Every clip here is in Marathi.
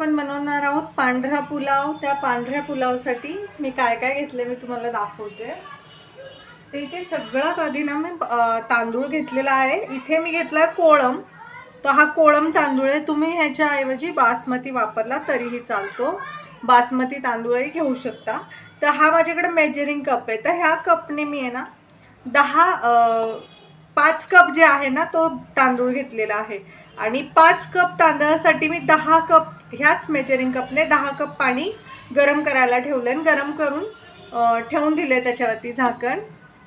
आपण बनवणार आहोत पांढरा पुलाव। त्या पांढऱ्या पुलावसाठी मी काय काय घेतले मी तुम्हाला दाखवते। तर इथे सगळ्यात आधी ना मी तांदूळ घेतलेला आहे। इथे मी घेतला कोळम, तर हा कोळम तांदूळ आहे। तुम्ही ह्याच्या ऐवजी बासमती वापरला तरीही चालतो, बासमती तांदूळही घेऊ शकता। तर हा माझ्याकडे मेजरिंग कप आहे, तर ह्या कपने मी आहे ना 5 कप जे आहे ना तो तांदूळ घेतलेला आहे। आणि 5 कप तांदळासाठी मी 10 कप ह्याच मेजरिंग कपने 10 कप पाणी गरम करायला ठेवले आणि गरम करून ठेवून दिले त्याच्यावरती झाकण।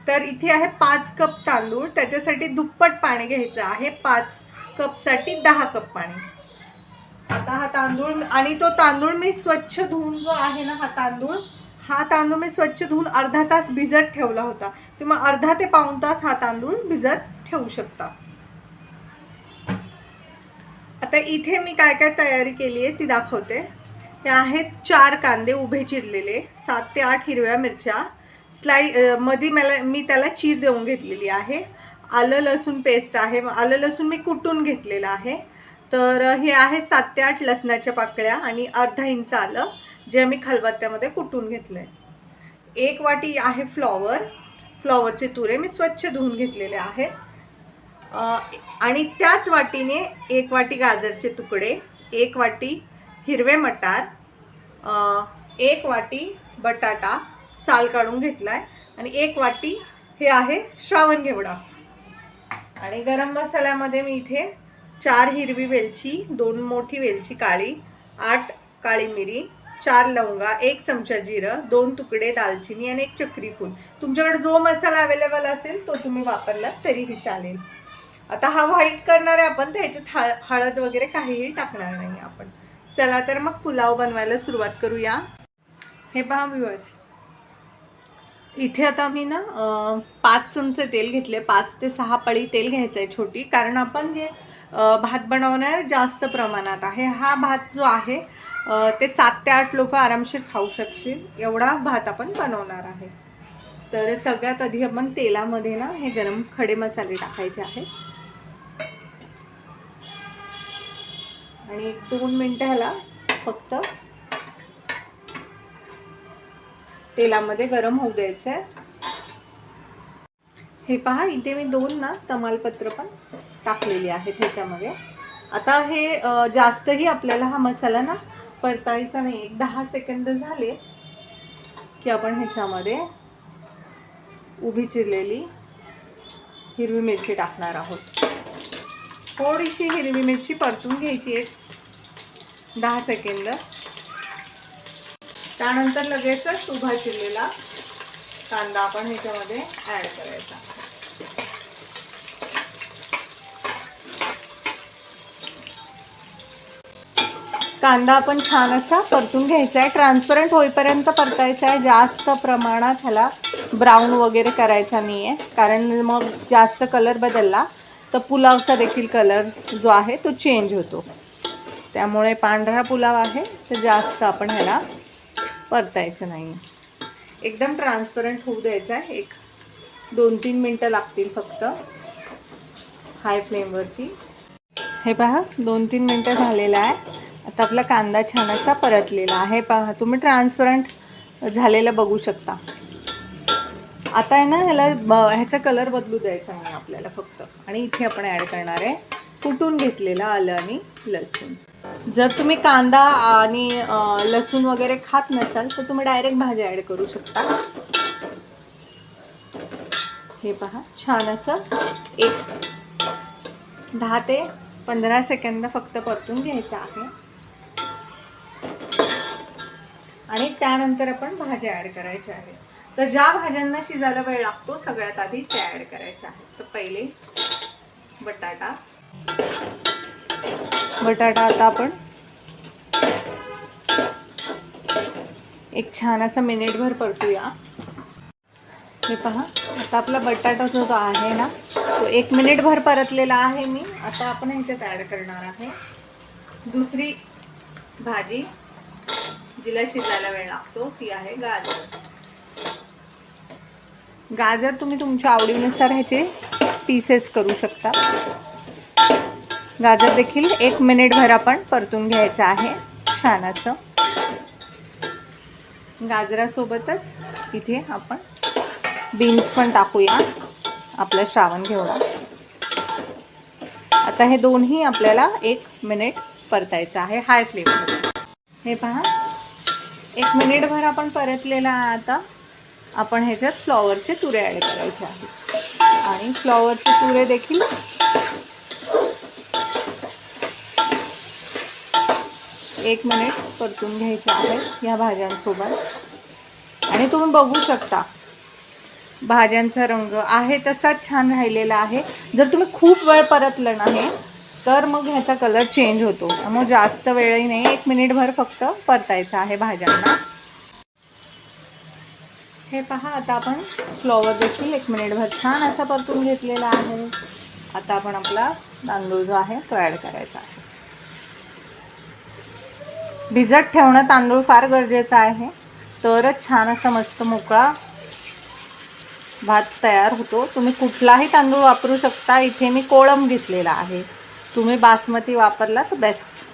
तर इथे आहे 5 कप तांदूळ, त्याच्यासाठी दुप्पट पाणी घ्यायचं आहे। 5 कप साठी 10 कप पाणी। आता हा तांदूळ आणि तो तांदूळ मी स्वच्छ धुवून जो आहे ना हा तांदूळ मी स्वच्छ धुवून अर्धा तास भिजत ठेवला होता। तुम्ही अर्धा ते पाऊण तास हा तांदूळ भिजत ठेवू शकता। आता इथे मी काय काय तयारी केली आहे ती दाखवते। हे आहेत 4 कांदे उभे चिरलेले, 7 ते 8 हिरव्या मिरच्या मध्ये मी त्याला चीर देऊन घेतलेली आहे। आलं लसूण पेस्ट आहे, आलं लसूण मी कुटून घेतलेलं आहे। तर हे आहे 7 ते 8 लसणाच्या पाकळ्या आणि अर्धा इंच आलं जे मी खलबत्त्यामध्ये कुटून घेतलंय। 1 वाटी आहे फ्लॉवरचे तुरे मी स्वच्छ धुवून घेतलेले आहेत। आणि त्याच वाटीने 1 वाटी गाजरचे तुकडे, 1 वाटी हिरवे मटार, 1 वाटी बटाटा साल काढून घेतलाय आणि 1 वाटी हे आहे श्रावण घेवडा। आणि गरम मसाल्यामध्ये मी इथे 4 हिरवी वेलची, 2 मोठी वेलची काळी, 8 काळी मिरी, 4 लवंगा, 1 चमचा जिरं, 2 तुकडे दालचिनी आणि 1 चक्री फूल। तुमच्याकडे जो मसाला अवेलेबल असेल तो तुम्ही वापरलात तरीही चालेल। आता हा व्हाईट करणार आहे आपण, तर ह्याच्यात हळद वगैरे काहीही टाकणार नाही आपण। चला तर मग पुलाव बनवायला सुरुवात करूया। हे पहा व्ह्यूअर्स, इथे आता मी ना 5 चमचे तेल घेतले, 5 ते 6 पळी तेल घ्यायचं आहे छोटी, कारण आपण जे भात बनवणार जास्त प्रमाणात आहे। हा भात जो आहे ते 7 ते 8 लोक आरामशीर खाऊ शकतील एवढा भात आपण बनवणार आहे। तर सगळ्यात आधी आपण तेलामध्ये ना हे गरम खडे मसाले टाकायचे आहेत आणि 1-2 मिनिटं ह्याला फक्त तेलामध्ये गरम होऊ द्यायचं आहे। हे पहा इथे मी 2 ना तमालपत्र पण टाकलेली आहेत ह्याच्यामध्ये। आता हे जास्तही आपल्याला हा मसाला ना परतायचा नाही। 10 सेकंद झाले की आपण ह्याच्यामध्ये उभी चिरलेली हिरवी मिरची टाकणार आहोत। थोडीशी हिरवी मिरची परतून घ्यायची 10 सेकंद। त्यानंतर लगेचच उभा चिरलेला कांदा आपण ह्याच्यामध्ये ॲड करायचा। कांदा आपण छान असा परतून घ्यायचा आहे, ट्रान्सपरंट होईपर्यंत परतायचा आहे। जास्त प्रमाणात ह्याला ब्राऊन वगैरे करायचा नाही आहे, कारण मग जास्त कलर बदलला तर पुलावचा देखील कलर जो आहे तो चेंज होतो। त्यामुळे पांढरा पुलाव आहे तर जास्त आपण ह्याला परतायचं नाही, एकदम ट्रान्सपरंट होऊ द्यायचा आहे। 1-2-3 मिनटं लागतील फक्त हाय फ्लेमवरती। हे पहा 2-3 मिनटं झालेलं आहे। आता आपला कांदा छान असा परतलेला आहे, पहा तुम्ही ट्रान्सपरंट झालेलं बघू शकता। आता आहे ना ह्याचा कलर बदलू द्यायचा नाही आपल्याला फक्त। आणि इथे आपण ॲड करणार आहे कुटून घेतलेलं आलं आणि लसूण। जर तुम्ही कांदा आणि लसूण वगैरे खात नसाल तर तुम्ही डायरेक्ट भाजी ॲड करू शकता। हे पहा छान असं 10 ते 15 सेकंद फक्त परतून घ्यायचं आहे आणि त्यानंतर आपण भाज्या ॲड करायच्या आहेत। तर ज्या भाज्यांना शिजायला वेळ लागतो सगळ्यात आधी त्या ॲड करायच्या आहेत। तर पहिले बटाटा आता आपण एक छान असा मिनिटभर परतूया। हे पहा आता आपला बटाटा जो आहे ना तो 1 मिनिटभर परतलेला आहे मी। आता आपण ह्याच्यात ॲड करणार आहे दुसरी भाजी जिला शिजायला वेळ लागतो, ती आहे गाजर तुम्ही तुमच्या आवडीनुसार ह्याचे पीसेस करू शकता। गाजर देखील 1 मिनिटभर आपण परतून घ्यायचं आहे छान असं. गाजरासोबतच इथे आपण बीन्स पण टाकूया आपलं श्रावण घेवडा. आता हे दोन्ही आपल्याला 1 मिनिट परतायचं आहे हाय फ्लेमवर. हे पहा 1 मिनिटभर आपण परतलेला. आता आपण ह्याच्यात फ्लॉवरचे तुरे ॲड करायचे आहेत आणि फ्लॉवरचे तुरे देखील 1 मिनिट परतून घ्यायचे आहेत या भाज्यांसोबत. आणि तुम्ही बघू शकता भाज्यांचा रंग आहे तसाच छान राहिलेला आहे. जर तुम्ही खूप वेळ परतलं नाही तर मग ह्याचा कलर चेंज होतो. त्यामुळे जास्त वेळही नाही, 1 मिनिटभर फक्त परतायचं आहे भाज्यांना. हे पहा आता आपण फ्लॉवर देखील 1 मिनिटभर छान असा परतून घेतलेला आहे. आता आपण आपला तांदूळ जो आहे तो ॲड करायचा आहे. भिजत ठेवणं तांदूळ फार गरजेचं आहे, तरच छान असा मस्त मोकळा भात तयार होतो. तुम्ही कुठलाही तांदूळ वापरू शकता. इथे मी कोळम घेतलेला आहे, तुम्ही बासमती वापरला तर बेस्ट.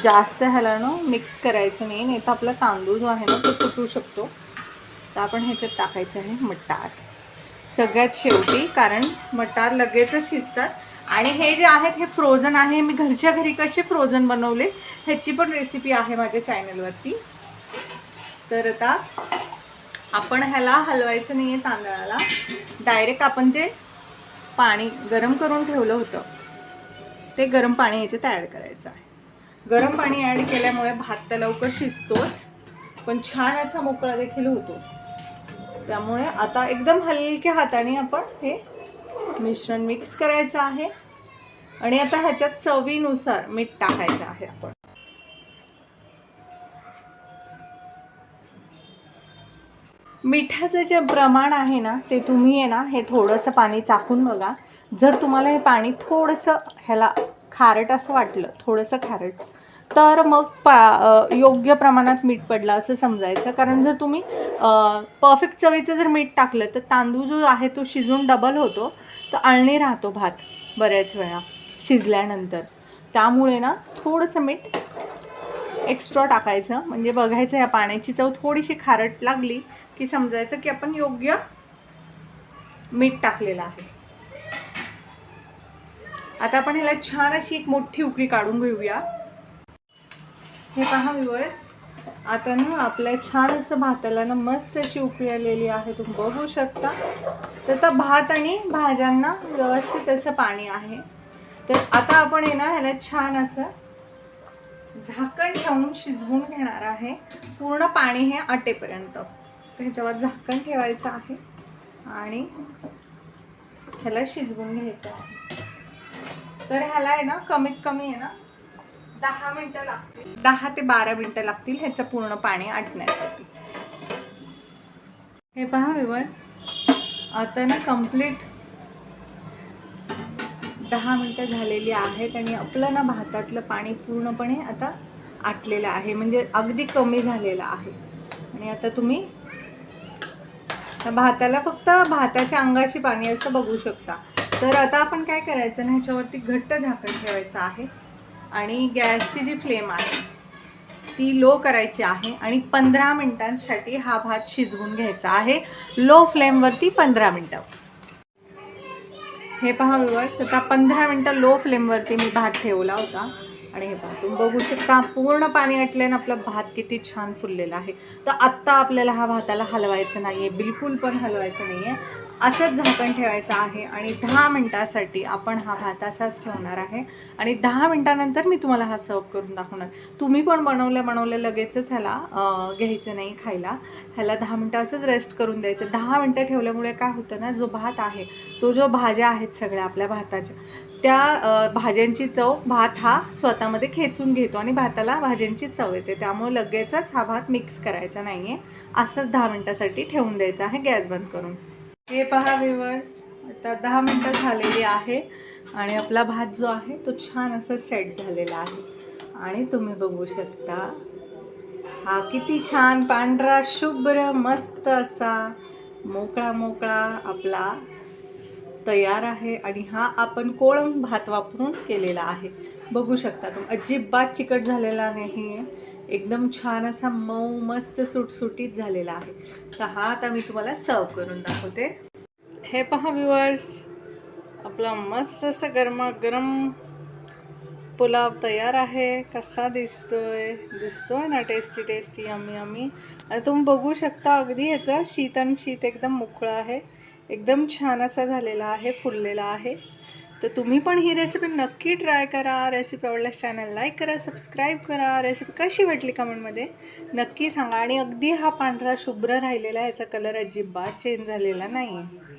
जास्त ह्याला ना मिक्स करायचं नाही तर आपला तांदूळ जो आहे ना तो तुटू शकतो. तर आपण ह्याच्यात टाकायचे आहे मटार सगळ्यात शेवटी, कारण मटार लगेचच शिजतात. आणि हे जे आहेत हे फ्रोझन आहे. मी घरच्या घरी कसे फ्रोझन बनवले ह्याची पण रेसिपी आहे माझ्या चॅनलवरती. तर आता आपण ह्याला हलवायचं नाही आहे तांदळाला. डायरेक्ट आपण जे पाणी गरम करून ठेवलं होतं ते गरम पाणी ह्याच्यात ॲड करायचं आहे. गरम पाणी ॲड केल्यामुळे भात तर लवकर शिजतोच, पण छान असा मोकळा देखील होतो. त्यामुळे आता एकदम हलक्या हाताने आपण हे मिश्रण मिक्स करायचं आहे. आणि आता ह्याच्यात चवीनुसार मीठ टाकायचं आहे. आपण मिठाचं जे प्रमाण आहे ना ते तुम्ही आहे ना हे थोडंसं पाणी चाखून बघा. जर तुम्हाला हे पाणी थोडंसं ह्याला खारट असं वाटलं, थोडंसं खारट, तर मग योग्य प्रमाणात मीठ पडलं असं समजायचं. कारण जर तुम्ही परफेक्ट चवीचं जर मीठ टाकलं तर तांदूळ जो आहे तो शिजून डबल होतो, तर अळणी राहतो भात बऱ्याच वेळा शिजल्यानंतर. त्यामुळे ना थोडंसं मीठ एक्स्ट्रा टाकायचं. म्हणजे बघायचं या पाण्याची चव थोडीशी खारट लागली की समजायचं की आपण योग्य मीठ टाकलेलं आहे. आता आपण ह्याला छान अशी एक मोठी उकळी काढून घेऊया. हे पहा व्ह्यूअर्स, आता ना आपल्या छान असं भाताला ना मस्त अशी उकळी आलेली आहे, तुम्ही बघू शकता. तर आता भात आणि भाज्यांना व्यवस्थित असं पाणी आहे. तर आता आपण आहे ना ह्याला छान असं झाकण ठेवून शिजवून घेणार आहे पूर्ण पाणी हे आटेपर्यंत. ह्याच्यावर झाकण ठेवायचं आहे आणि ह्याला शिजवून घ्यायचं आहे. तर ह्याला आहे ना कमीत कमी आहे ना 10 मिनिटं लागतील, 10 ते 12 मिनिटं लागतील ह्याचं पूर्ण पाणी आटण्यासाठी. हे पहा व्ह्यूअर्स, आता ना कंप्लीट 10 मिनिटं झालेली आहेत आणि आपलं ना भातातलं पाणी पूर्णपणे आता आटलेलं आहे, म्हणजे अगदी कमी झालेलं आहे. आणि आता तुम्ही भाताला फक्त भाताच्या अंगाशी पाणी असं बघू शकता. तर आता आपण काय करायचं ना ह्याच्यावरती घट्ट झाकण ठेवायचं आहे आणि गॅसची जी फ्लेम आहे ती लो करायची आहे आणि 15 मिनिटांसाठी हा भात शिजवून घ्यायचा आहे लो फ्लेमवरती 15 मिनिटं. हे पहा व्ह्यूअर्स, आता 15 मिनिटं लो फ्लेमवरती मी भात ठेवला होता आणि हे पहा तुम्ही बघू शकता पूर्ण पाणी आटल्यानं आपला भात किती छान फुललेला आहे. तर आत्ता आपल्याला हा भाताला हलवायचं नाही आहे, बिलकुल पण हलवायचं नाही आहे, असंच झाकण ठेवायचं आहे आणि 10 मिनिटासाठी आपण हा भात असाच ठेवणार आहे. आणि 10 मिनिटानंतर मी तुम्हाला हा सर्व करून दाखवणार. तुम्ही पण बनवल्या लगेचच ह्याला घ्यायचं नाही खायला, ह्याला 10 मिनिटं असंच रेस्ट करून द्यायचं. 10 मिनिटं ठेवल्यामुळे काय होतं ना, जो भात आहे तो जो भाज्या आहेत सगळ्या आपल्या भाताच्या, त्या भाज्यांची चव भात हा स्वतःमध्ये खेचून घेतो आणि भाताला भाज्यांची चव येते. त्यामुळे लगेचच हा भात मिक्स करायचा नाही आहे, असंच 10 मिनिटासाठी ठेवून द्यायचा आहे गॅस बंद करून. हे पहा व्ह्यूअर्स, आता 10 मिनिटं झालेली आहे आणि आपला भात जो आहे तो छान असं सेट झालेला आहे. आणि तुम्ही बघू शकता हा किती छान पांढरा शुभ्र मस्त असा मोकळा मोकळा आपला तयार आहे. आणि हा आपण कोळम भात वापरून केलेला आहे. बघू शकता तुम्ही, अजिबात चिकट झालेला नाही आहे, एकदम छान असा मऊ मस्त सुटसुटीत झालेला आहे. तर हा आता मी तुम्हाला सर्व करून दाखवते. हे पहा व्ह्यूअर्स, आपला मस्त असं गरमागरम पुलाव तयार आहे. कसा दिसतोय ना, टेस्टी टेस्टी यम्मी यम्मी. आणि तुम्ही बघू शकता अगदी ह्याचं शीत आणि शीत एकदम मोकळं आहे, एकदम छान असा झालेला आहे, फुललेला आहे. तर तुम्ही पण ही रेसिपी नक्की ट्राय करा. रेसिपी आवडल्यास चॅनल लाईक करा, सबस्क्राईब करा. रेसिपी कशी वाटली कमेंटमध्ये नक्की सांगा. आणि अगदी हा पांढरा शुभ्र राहिलेला, ह्याचा कलर अजिबात चेंज झालेला नाही आहे.